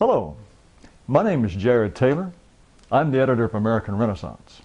Hello, my name is Jared Taylor. I'm the editor of American Renaissance,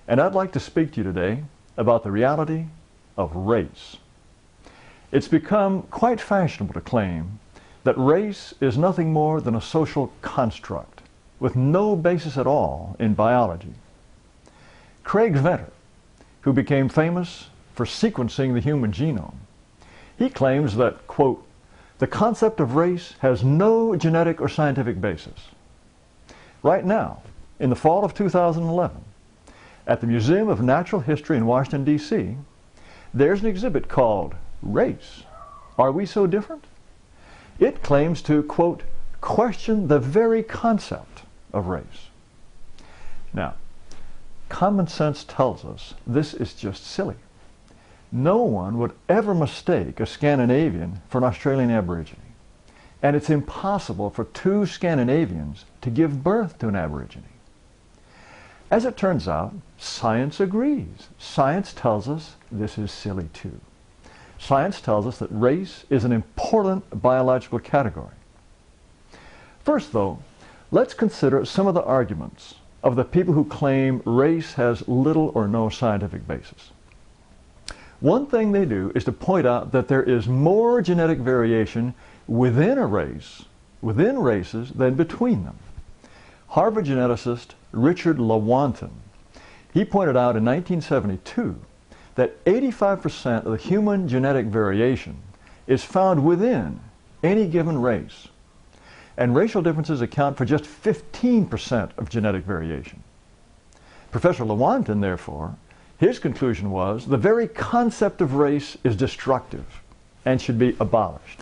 and I'd like to speak to you today about the reality of race. It's become quite fashionable to claim that race is nothing more than a social construct with no basis at all in biology. Craig Venter, who became famous for sequencing the human genome, he claims that, quote, the concept of race has no genetic or scientific basis. Right now, in the fall of 2011, at the Museum of Natural History in Washington, D.C., there's an exhibit called Race. Are We So Different? It claims to, quote, question the very concept of race. Now, common sense tells us this is just silly. No one would ever mistake a Scandinavian for an Australian Aborigine. And it's impossible for two Scandinavians to give birth to an Aborigine. As it turns out, science agrees. Science tells us this is silly too. Science tells us that race is an important biological category. First, though, let's consider some of the arguments of the people who claim race has little or no scientific basis. One thing they do is to point out that there is more genetic variation within a race, within races, than between them. Harvard geneticist Richard Lewontin, he pointed out in 1972 that 85% of the human genetic variation is found within any given race. And racial differences account for just 15% of genetic variation. Professor Lewontin, therefore, his conclusion was the very concept of race is destructive and should be abolished.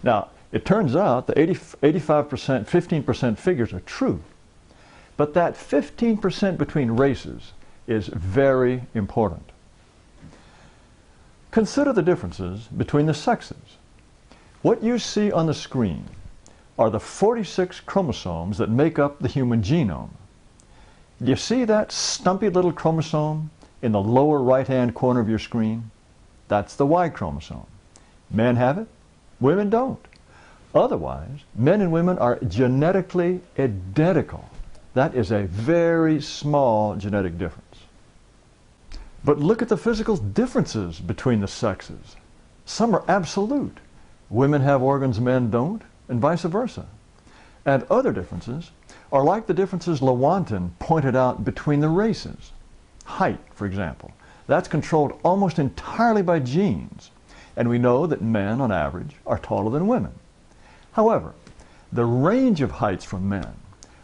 Now, it turns out the 85%, 15% figures are true, but that 15% between races is very important. Consider the differences between the sexes. What you see on the screen are the 46 chromosomes that make up the human genome. Do you see that stumpy little chromosome in the lower right-hand corner of your screen? That's the Y chromosome. Men have it, women don't. Otherwise, men and women are genetically identical. That is a very small genetic difference. But look at the physical differences between the sexes. Some are absolute. Women have organs men don't, and vice versa. And other differences are like the differences Lewontin pointed out between the races. Height, for example, that's controlled almost entirely by genes, and we know that men, on average, are taller than women. However, the range of heights from men,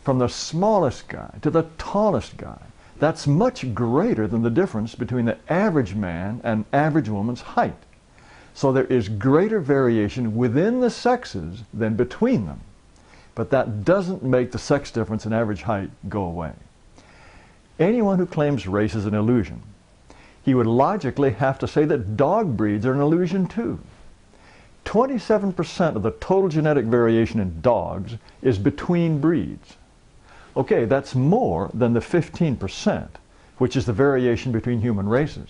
from the smallest guy to the tallest guy, that's much greater than the difference between the average man and average woman's height. So there is greater variation within the sexes than between them. But that doesn't make the sex difference in average height go away. Anyone who claims race is an illusion, he would logically have to say that dog breeds are an illusion too. 27% of the total genetic variation in dogs is between breeds. Okay, that's more than the 15%, which is the variation between human races.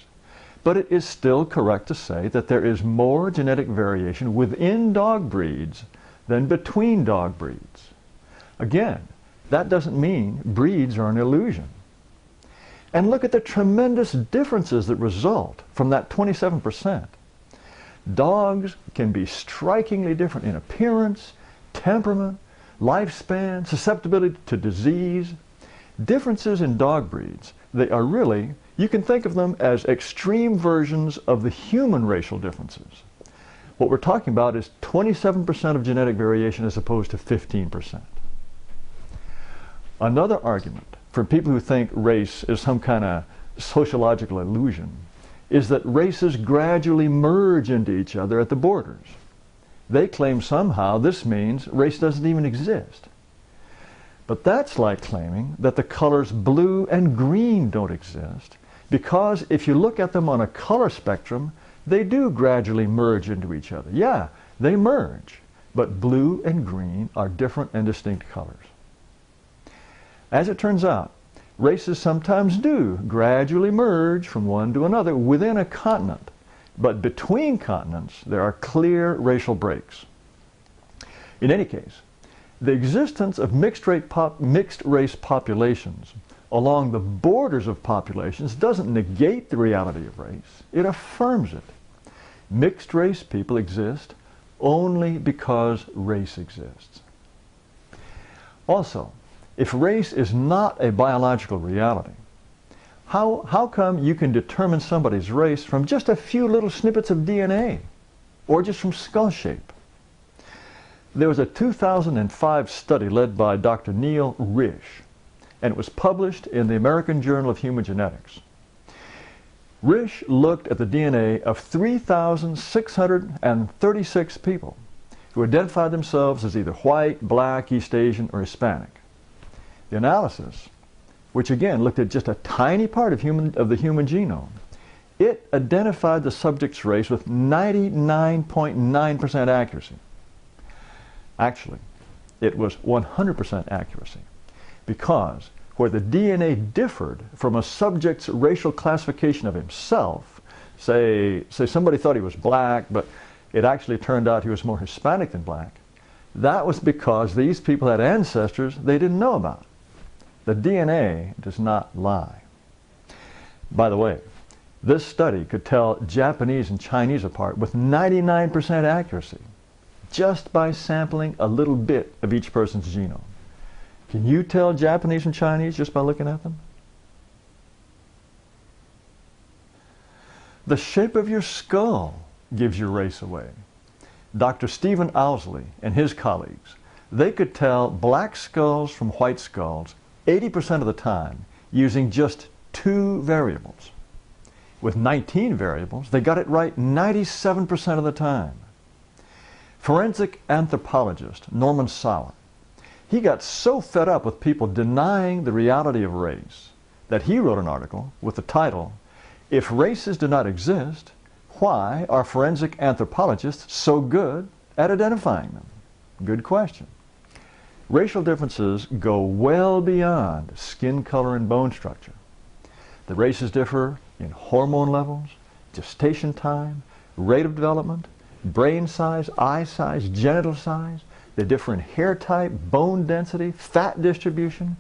But it is still correct to say that there is more genetic variation within dog breeds than between dog breeds. Again, that doesn't mean breeds are an illusion. And look at the tremendous differences that result from that 27%. Dogs can be strikingly different in appearance, temperament, lifespan, susceptibility to disease. Differences in dog breeds, they are really, you can think of them as extreme versions of the human racial differences. What we're talking about is 27% of genetic variation as opposed to 15%. Another argument for people who think race is some kind of sociological illusion is that races gradually merge into each other at the borders. They claim somehow this means race doesn't even exist. But that's like claiming that the colors blue and green don't exist, because if you look at them on a color spectrum, they do gradually merge into each other. Yeah, they merge, but blue and green are different and distinct colors. As it turns out, races sometimes do gradually merge from one to another within a continent, but between continents there are clear racial breaks. In any case, The existence of mixed race populations along the borders of populations doesn't negate the reality of race, it affirms it. Mixed race people exist only because race exists. Also, if race is not a biological reality, how come you can determine somebody's race from just a few little snippets of DNA or just from skull shape? There was a 2005 study led by Dr. Neil Risch, and it was published in the American Journal of Human Genetics. Risch looked at the DNA of 3,636 people who identified themselves as either white, black, East Asian, or Hispanic. The analysis, which again looked at just a tiny part of the human genome, it identified the subject's race with 99.9% accuracy. Actually, it was 100% accuracy, because where the DNA differed from a subject's racial classification of himself, say somebody thought he was black, but it actually turned out he was more Hispanic than black, that was because these people had ancestors they didn't know about. The DNA does not lie. By the way, this study could tell Japanese and Chinese apart with 99% accuracy, just by sampling a little bit of each person's genome. Can you tell Japanese and Chinese just by looking at them? The shape of your skull gives your race away. Dr. Stephen Owsley and his colleagues, they could tell black skulls from white skulls 80% of the time using just 2 variables. With 19 variables, they got it right 97% of the time. Forensic anthropologist Norman Sauer, he got so fed up with people denying the reality of race that he wrote an article with the title, "If Races Do Not Exist, Why Are Forensic Anthropologists So Good at Identifying Them?" Good question. Racial differences go well beyond skin color and bone structure. The races differ in hormone levels, gestation time, rate of development, brain size, eye size, genital size. They differ in hair type, bone density, fat distribution,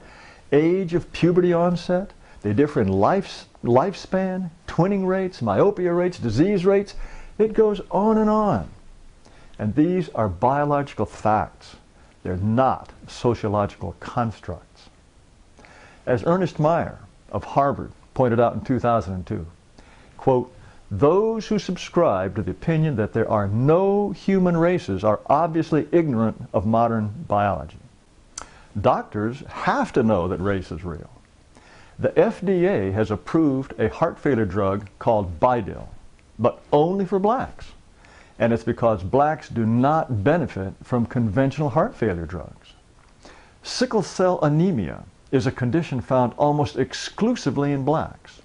age of puberty onset. They differ in lifespan, twinning rates, myopia rates, disease rates. It goes on and on. And these are biological facts. They're not sociological constructs. As Ernest Meyer of Harvard pointed out in 2002, quote, "Those who subscribe to the opinion that there are no human races are obviously ignorant of modern biology." Doctors have to know that race is real. The FDA has approved a heart failure drug called Bidil, but only for blacks. And it's because blacks do not benefit from conventional heart failure drugs. Sickle cell anemia is a condition found almost exclusively in blacks.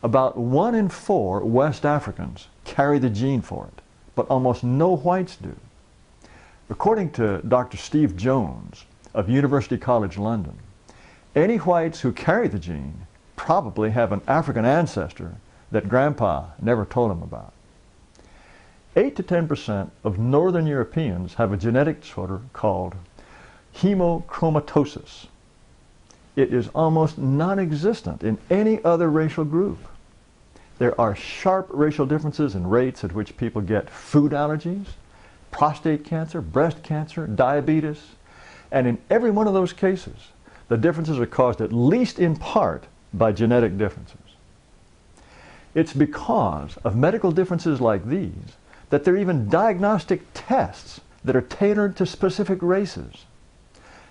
About 1 in 4 West Africans carry the gene for it, but almost no whites do. According to Dr. Steve Jones of University College London, any whites who carry the gene probably have an African ancestor that Grandpa never told him about. 8 to 10% of Northern Europeans have a genetic disorder called hemochromatosis. It is almost non-existent in any other racial group. There are sharp racial differences in rates at which people get food allergies, prostate cancer, breast cancer, diabetes, and in every one of those cases, the differences are caused at least in part by genetic differences. It's because of medical differences like these that there are even diagnostic tests that are tailored to specific races.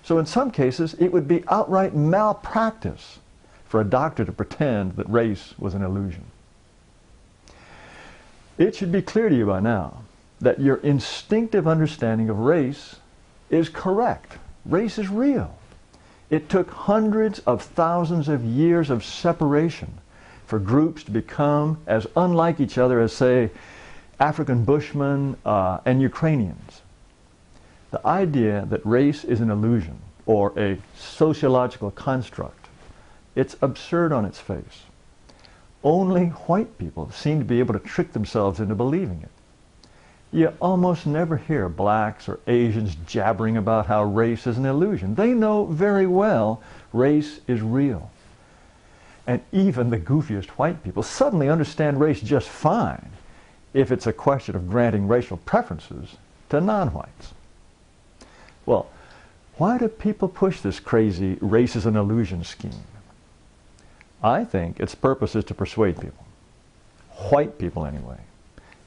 So in some cases, it would be outright malpractice for a doctor to pretend that race was an illusion. It should be clear to you by now that your instinctive understanding of race is correct. Race is real. It took hundreds of thousands of years of separation for groups to become as unlike each other as, say, African Bushmen and Ukrainians. The idea that race is an illusion or a sociological construct, it's absurd on its face. Only white people seem to be able to trick themselves into believing it. You almost never hear blacks or Asians jabbering about how race is an illusion. They know very well race is real. And even the goofiest white people suddenly understand race just fine if it's a question of granting racial preferences to non-whites. Well, why do people push this crazy race is an illusion scheme? I think its purpose is to persuade people, white people anyway,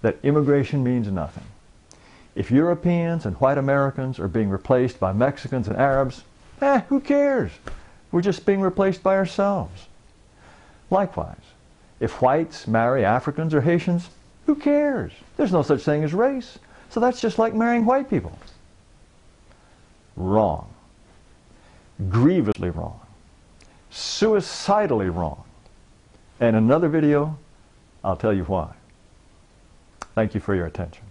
that immigration means nothing. If Europeans and white Americans are being replaced by Mexicans and Arabs, who cares? We're just being replaced by ourselves. Likewise, if whites marry Africans or Haitians, who cares? There's no such thing as race. So that's just like marrying white people. Wrong. Grievously wrong. Suicidally wrong. And in another video, I'll tell you why. Thank you for your attention.